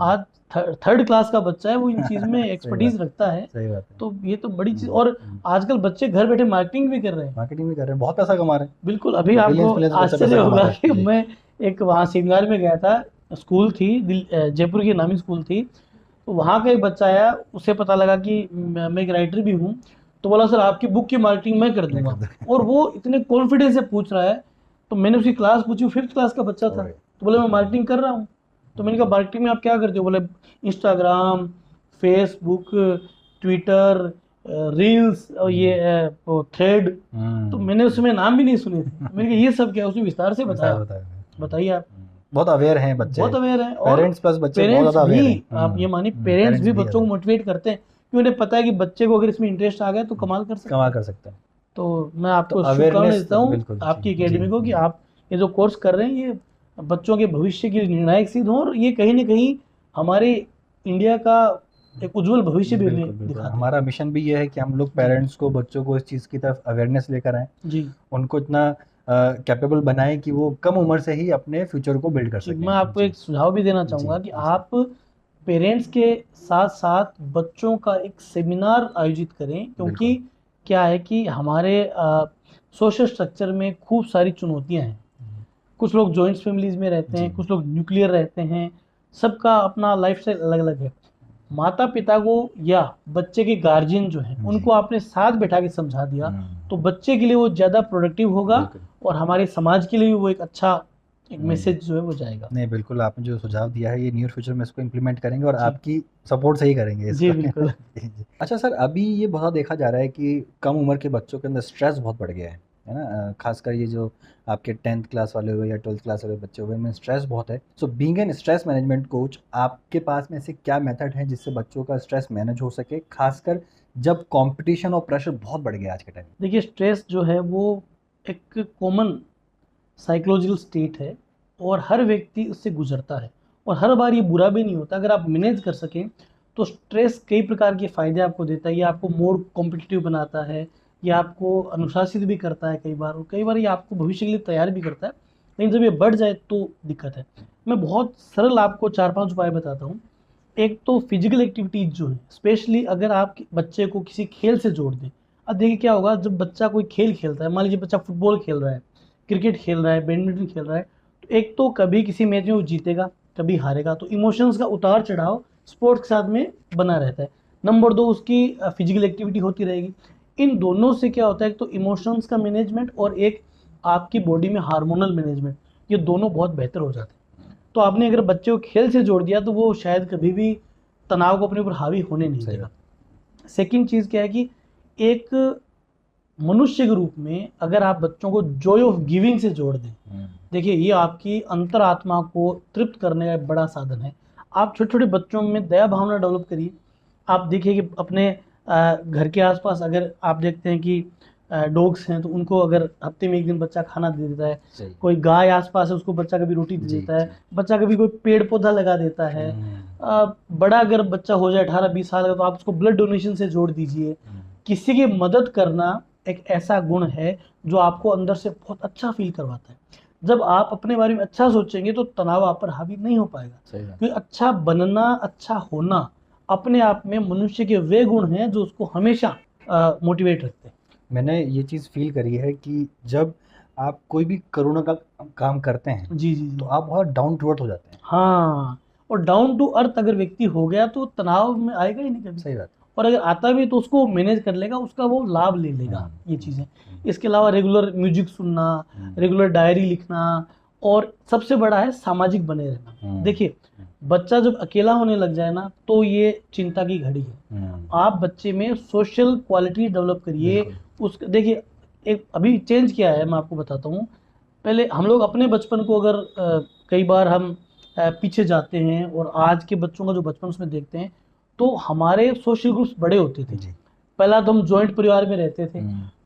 आज थर्ड क्लास का बच्चा है, वो इन चीज़ में सही एक्सपर्टीज बात। रखता है। सही बात है। तो ये तो बड़ी चीज़। और आजकल बच्चे घर बैठे मार्केटिंग भी कर रहे हैं। मार्केटिंग भी कर रहे हैं, बहुत पैसा कमा रहे हैं। बिल्कुल। अभी Billions- आपको billions बच्चे आश्चर्य पैसा कमा होगा रहे हैं। कि जी। मैं एक वहाँ सिंगार में गया था, स्कूल थी जयपुर की नामी स्कूल थी। तो वहाँ का एक बच्चा आया, उसे पता लगा कि मैं एक राइटर भी हूँ, तो बोला सर आपकी बुक की मार्केटिंग मैं कर दूंगा। और वो इतने कॉन्फिडेंस से पूछ रहा है। तो मैंने उसकी क्लास पूछी, 5th क्लास का बच्चा था। तो बोले मैं मार्केटिंग कर रहा हूँ। तो मैंने कहा मार्केटिंग में आप क्या करते हो? बोले इंस्टाग्राम, फेसबुक, ट्विटर, रील्स और ये थ्रेड। तो मैंने उसमें नाम भी नहीं सुने थे। मैंने कहा ये सब क्या है? उसने विस्तार से बताया। बताइए आप। बहुत अवेयर हैं बच्चे, बहुत अवेयर हैं। और पेरेंट्स प्लस बच्चे बहुत पेरेंट्स ज़्यादा अवेयर भी, हैं। आप ये मानिए पेरेंट्स भी बच्चों को मोटिवेट करते हैं कि उन्हें पता है कि बच्चे को अगर इसमें इंटरेस्ट आ गया तो कमाल कर सकते हैं। तो मैं आपको शुभकामनाएं देता हूँ आपकी एकेडमी को कि आप ये जो कोर्स कर रहे हैं ये बच्चों के भविष्य की निर्णायक सिद्ध हो और ये कहीं ना कहीं हमारे इंडिया का एक उज्जवल भविष्य भी हमें दिखाता है। हमारा मिशन भी ये है कि हम लोग पेरेंट्स को, बच्चों को इस चीज़ की तरफ अवेयरनेस लेकर आएँ जी। उनको इतना कैपेबल बनाएं कि वो कम उम्र से ही अपने फ्यूचर को बिल्ड कर सकें। मैं आपको एक सुझाव भी देना चाहूँगा कि आप पेरेंट्स के साथ साथ बच्चों का एक सेमिनार आयोजित करें, क्योंकि क्या है कि हमारे सोशल स्ट्रक्चर में खूब सारी चुनौतियां हैं। कुछ लोग जॉइंट फैमिलीज में रहते हैं, कुछ लोग न्यूक्लियर रहते हैं, सबका अपना लाइफस्टाइल अलग अलग है। माता पिता को या बच्चे के गार्जियन जो हैं उनको आपने साथ बैठा के समझा दिया तो बच्चे के लिए वो ज़्यादा प्रोडक्टिव होगा और हमारे समाज के लिए भी वो एक अच्छा एक मैसेज जो है वो जाएगा। नहीं, बिल्कुल आपने जो सुझाव दिया है ये नियर फ्यूचर में इसको इम्प्लीमेंट करेंगे और आपकी सपोर्ट से ही करेंगे इसको। जी बिल्कुल। अच्छा सर, अभी ये बहुत देखा जा रहा है कि कम उम्र के बच्चों के अंदर स्ट्रेस बहुत बढ़ गया है ना, खासकर ये जो आपके 10th क्लास वाले हुए या 12th क्लास वाले बच्चे हुए, में स्ट्रेस बहुत है। So being an stress management coach, आपके पास में ऐसे क्या मेथड हैं जिससे बच्चों का स्ट्रेस मैनेज हो सके, खासकर जब कंपटीशन और प्रेशर बहुत बढ़ गया आज के टाइम? देखिए स्ट्रेस जो है वो एक कॉमन साइकोलॉजिकल स्टेट है और हर व्यक्ति उससे गुजरता है और हर बार ये बुरा भी नहीं होता। अगर आप मैनेज कर सकें तो स्ट्रेस कई प्रकार के फ़ायदे आपको देता है। ये आपको मोर कॉम्पिटिटिव बनाता है, ये आपको अनुशासित भी करता है कई बार, और कई बार ये आपको भविष्य के लिए तैयार भी करता है। लेकिन जब ये बढ़ जाए तो दिक्कत है। मैं बहुत सरल आपको 4-5 उपाय बताता हूँ। एक तो फिजिकल एक्टिविटीज़ जो है, स्पेशली अगर आप बच्चे को किसी खेल से जोड़ दें। अब देखिए क्या होगा जब बच्चा कोई खेल खेलता है, मान लीजिए बच्चा फुटबॉल खेल रहा है, क्रिकेट खेल रहा है, बैडमिंटन खेल रहा है, तो एक तो कभी किसी मैच में वो जीतेगा, कभी हारेगा, तो इमोशंस का उतार चढ़ाव स्पोर्ट्स के साथ में बना रहता है। नंबर 2 उसकी फिजिकल एक्टिविटी होती रहेगी। इन दोनों से क्या होता है, एक तो इमोशंस का मैनेजमेंट और एक आपकी बॉडी में हार्मोनल मैनेजमेंट, ये दोनों बहुत बेहतर हो जाते हैं। तो आपने अगर बच्चे को खेल से जोड़ दिया तो वो शायद कभी भी तनाव को अपने ऊपर हावी होने नहीं देगा। सेकंड चीज़ क्या है कि एक मनुष्य के रूप में अगर आप बच्चों को जॉय ऑफ गिविंग से जोड़ दें, देखिए ये आपकी अंतरात्मा को तृप्त करने का एक बड़ा साधन है। आप छोटे छोटे बच्चों में दया भावना डेवलप करिए। आप देखिए कि अपने घर के आसपास अगर आप देखते हैं कि डॉग्स हैं तो उनको अगर हफ्ते में एक दिन बच्चा खाना दे देता है, कोई गाय आसपास है उसको बच्चा कभी रोटी दे देता है, बच्चा कभी कोई पेड़ पौधा लगा देता है। बड़ा अगर बच्चा हो जाए 18-20 साल का तो आप उसको ब्लड डोनेशन से जोड़ दीजिए। किसी की मदद करना एक ऐसा गुण है जो आपको अंदर से बहुत अच्छा फील करवाता है। जब आप अपने बारे में अच्छा सोचेंगे तो तनाव आप पर हावी नहीं हो पाएगा, क्योंकि अच्छा बनना, अच्छा होना अपने आप में मनुष्य के वे गुण हैं जो उसको हमेशा मोटिवेट रखते हैं। मैंने ये चीज़ फील करी है कि जब आप कोई भी करुणा का काम करते हैं जी जी तो आप बहुत डाउन टू अर्थ हो जाते हैं। हाँ, और डाउन टू अर्थ अगर व्यक्ति हो गया तो तनाव में आएगा ही नहीं कभी। सही बात। और अगर आता भी तो उसको मैनेज कर लेगा, उसका वो लाभ ले लेगा ये चीज़ें। इसके अलावा रेगुलर म्यूजिक सुनना, रेगुलर डायरी लिखना, और सबसे बड़ा है सामाजिक बने रहना। देखिए, बच्चा जब अकेला होने लग जाए ना तो ये चिंता की घड़ी है। आप बच्चे में सोशल क्वालिटी डेवलप करिए। उस देखिए, एक अभी चेंज किया है, मैं आपको बताता हूँ। पहले हम लोग अपने बचपन को अगर कई बार हम पीछे जाते हैं और आज के बच्चों का जो बचपन उसमें देखते हैं, तो हमारे सोशल ग्रुप्स बड़े होते थे। पहला तो हम जॉइंट परिवार में रहते थे,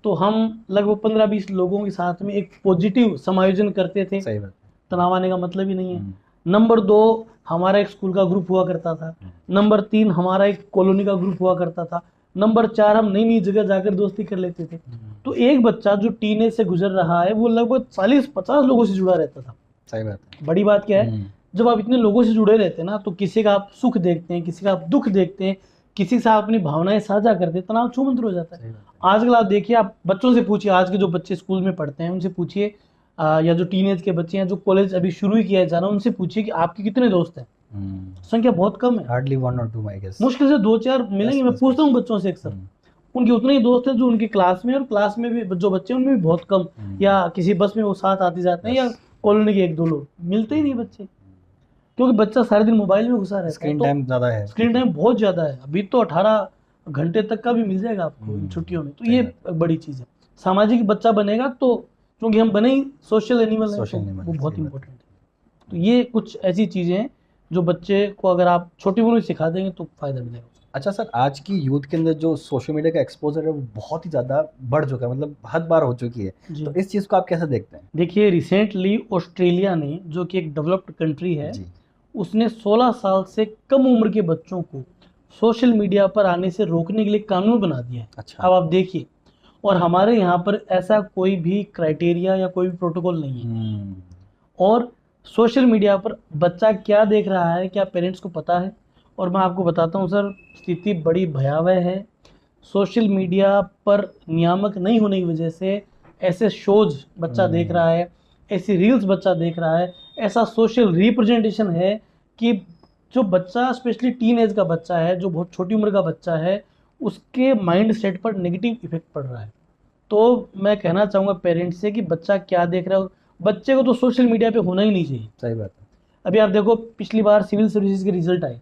तो हम लगभग 15-20 लोगों के साथ में एक पॉजिटिव समायोजन करते थे। सही बात। तनाव आने का मतलब ही नहीं है। नंबर 2, हमारा एक स्कूल का ग्रुप हुआ करता था। नंबर 3, हमारा एक कॉलोनी का ग्रुप हुआ करता था। नंबर 4, हम नई नई जगह जाकर दोस्ती कर लेते थे। तो एक बच्चा जो टीनेज से गुजर रहा है वो लगभग 40-50 लोगों से जुड़ा रहता था। सही बात है। बड़ी बात क्या है, जब आप इतने लोगों से जुड़े रहते हैं ना, तो किसी का आप सुख देखते हैं, किसी का आप दुख देखते हैं, किसी से आप अपनी भावनाएं साझा करते हैं, तनाव छूमंतर हो जाता है। आजकल आप देखिए, आप बच्चों से पूछिए, आज के जो बच्चे स्कूल में पढ़ते हैं उनसे पूछिए, या जो टीनेज के बच्चे हैं जो कॉलेज अभी शुरू ही किया है जाना, उनसे पूछिए कि आपके कितने दोस्त हैं। संख्या बहुत कम है, हार्डली 1 or 2 आई गेस। मुश्किल से 2-4 मिलेंगे। मैं पूछता हूँ बच्चों से अक्सर, उनके उतने ही दोस्त हैं जो उनकी क्लास में, और क्लास में भी जो बच्चे हैं उनमें भी बहुत कम, या किसी बस में वो साथ आते जाते हैं, या कॉलोनी के 1-2 लोग, मिलते ही नहीं बच्चे, क्योंकि बच्चा सारे दिन मोबाइल में घुसा रहता है। स्क्रीन टाइम ज़्यादा है, स्क्रीन टाइम बहुत ज़्यादा है। अभी तो 18 घंटे तक का भी मिल जाएगा आपको इन छुट्टियों में। तो ये बड़ी चीज़ है। सामाजिक बच्चा बनेगा तो, क्योंकि हम बने ही सोशल एनिमल हैं, तो वो बहुत इंपॉर्टेंट है। तो ये कुछ ऐसी चीज़ें हैं जो बच्चे को अगर आप छोटी उम्र में सिखा देंगे तो फ़ायदा मिलेगा। अच्छा सर, आज की यूथ के अंदर जो सोशल मीडिया का एक्सपोजर है वो बहुत ही ज़्यादा बढ़ चुका है, मतलब हद बार हो चुकी है। तो इस चीज़ को आप कैसे देखते हैं? देखिए, रिसेंटली ऑस्ट्रेलिया ने, जो कि एक डेवलप्ड कंट्री है, उसने 16 साल से कम उम्र के बच्चों को सोशल मीडिया पर आने से रोकने के लिए कानून बना दिया है। अच्छा। अब आप देखिए, और हमारे यहाँ पर ऐसा कोई भी क्राइटेरिया या कोई भी प्रोटोकॉल नहीं है। और सोशल मीडिया पर बच्चा क्या देख रहा है, क्या पेरेंट्स को पता है? और मैं आपको बताता हूँ सर, स्थिति बड़ी भयावह है। सोशल मीडिया पर नियामक नहीं होने की वजह से ऐसे शोज बच्चा देख रहा है, ऐसी रील्स बच्चा देख रहा है, ऐसा सोशल रिप्रेजेंटेशन है कि जो बच्चा, स्पेशली टीन एज का बच्चा है, जो बहुत छोटी उम्र का बच्चा है, उसके माइंड सेट पर नेगेटिव इफेक्ट पड़ रहा है। तो मैं कहना चाहूँगा पेरेंट्स से कि बच्चा क्या देख रहा है, बच्चे को तो सोशल मीडिया पे होना ही नहीं चाहिए। सही बात है। अभी आप देखो, पिछली बार सिविल सर्विसेज के रिजल्ट आए,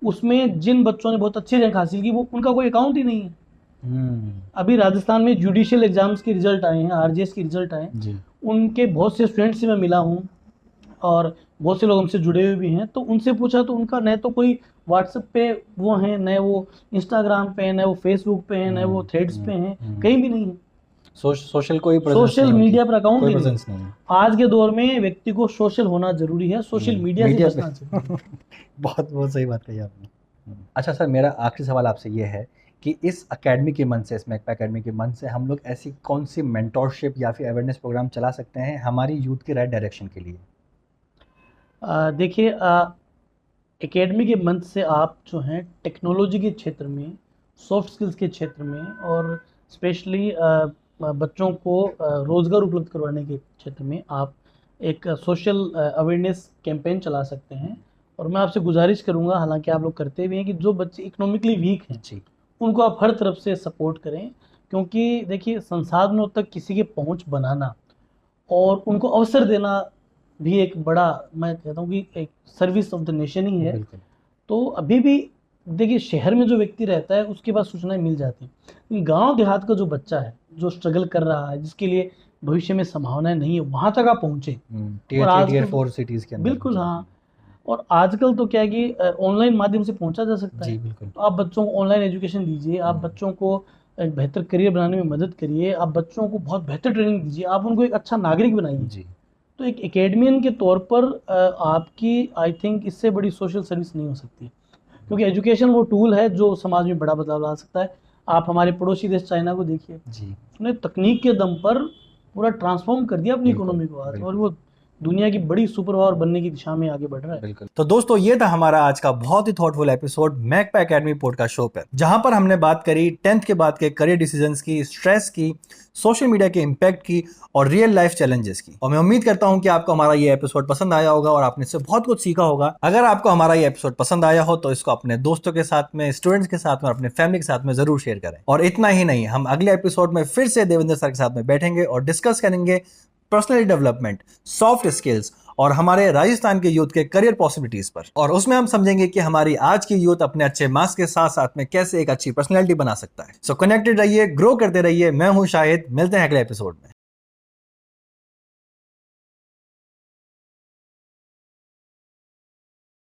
उसमें जिन बच्चों ने बहुत अच्छी रैंक हासिल की, वो उनका कोई अकाउंट ही नहीं है। अभी राजस्थान में जुडिशियल एग्जाम्स के रिजल्ट आए हैं, आरजीएस के रिजल्ट आए हैं, उनके बहुत से स्टूडेंट्स से मैं मिला हूँ और बहुत से लोग हमसे जुड़े हुए भी हैं। तो उनसे पूछा तो उनका न तो कोई व्हाट्सएप पे वो हैं, न वो इंस्टाग्राम पे है, न वो फेसबुक पे है, न वो थ्रेड्स पे हैं, कहीं भी नहीं है। सोशल मीडिया पर अकाउंट ही नहीं। आज के दौर में व्यक्ति को सोशल होना जरूरी है, सोशल मीडिया से बचना चाहिए। बहुत सही बात कही आपने। अच्छा सर, मेरा आखिरी सवाल आपसे ये है कि इस एकेडमी के मन से, इस मैकपैक एकेडमी के मन से हम लोग ऐसी कौन सी मेंटोरशिप या फिर अवेयरनेस प्रोग्राम चला सकते हैं हमारी यूथ के राइट डायरेक्शन के लिए? देखिए, एकेडमी के मंच से आप जो हैं टेक्नोलॉजी के क्षेत्र में, सॉफ्ट स्किल्स के क्षेत्र में, और स्पेशली बच्चों को रोज़गार उपलब्ध करवाने के क्षेत्र में आप एक सोशल अवेयरनेस कैंपेन चला सकते हैं। और मैं आपसे गुजारिश करूंगा, हालांकि आप लोग करते भी हैं, कि जो बच्चे इकोनॉमिकली वीक हैं उनको आप हर तरफ से सपोर्ट करें। क्योंकि देखिए, संसाधनों तक किसी के पहुंच बनाना और उनको अवसर देना भी एक बड़ा, मैं कहता हूँ कि एक सर्विस ऑफ द नेशन ही है। तो अभी भी देखिए, शहर में जो व्यक्ति रहता है उसके पास सूचनाएं मिल जाती हैं, गांव देहात का जो बच्चा है, जो स्ट्रगल कर रहा है, जिसके लिए भविष्य में संभावनाएं नहीं है, वहां तक आप पहुंचे। टियर 4 सिटीज के अंदर। बिल्कुल, हाँ। और आजकल तो क्या है कि ऑनलाइन माध्यम से पहुंचा जा सकता है। तो आप बच्चों को ऑनलाइन एजुकेशन दीजिए, आप बच्चों को एक बेहतर करियर बनाने में मदद करिए, आप बच्चों को बहुत बेहतर ट्रेनिंग दीजिए, आप उनको एक अच्छा नागरिक बनाइए। तो एक एकेडमियन के तौर पर आपकी, आई थिंक, इससे बड़ी सोशल सर्विस नहीं हो सकती, क्योंकि एजुकेशन वो टूल है जो समाज में बड़ा बदलाव ला सकता है। आप हमारे पड़ोसी देश चाइना को देखिए, उसने तकनीक के दम पर पूरा ट्रांसफॉर्म कर दिया अपनी इकोनॉमी को आज, और वो दुनिया की बड़ी सुपर पावर बनने की दिशा में आगे बढ़ रहा है। बिल्कुल। तो दोस्तों ये था हमारा आज का बहुत ही thoughtful episode Makpa Academy podcast show पर, जहां पर हमने बात करी 10th के बाद के करियर डिसीजंस की, स्ट्रेस की, सोशल मीडिया के इम्पैक्ट की और रियल लाइफ चैलेंजेस की। और मैं उम्मीद करता हूं कि आपको हमारा ये एपिसोड पसंद आया होगा और आपने इससे बहुत कुछ सीखा होगा। अगर आपको हमारा ये एपिसोड पसंद आया हो तो इसको अपने दोस्तों के साथ में, स्टूडेंट्स के साथ में, अपने फैमिली के साथ में जरूर शेयर करें। और इतना ही नहीं, हम अगले एपिसोड में फिर से देवेंद्र सर के साथ में बैठेंगे और डिस्कस करेंगे पर्सनल डेवलपमेंट, सॉफ्ट स्किल्स और हमारे राजस्थान के यूथ के करियर पॉसिबिलिटीज पर। और उसमें हम समझेंगे कि हमारी आज की यूथ अपने अच्छे मार्क्स के साथ साथ में कैसे एक अच्छी पर्सनैलिटी बना सकता है। सो कनेक्टेड रहिए, ग्रो करते रहिए। मैं हूं शाहिद, मिलते हैं अगले एपिसोड में।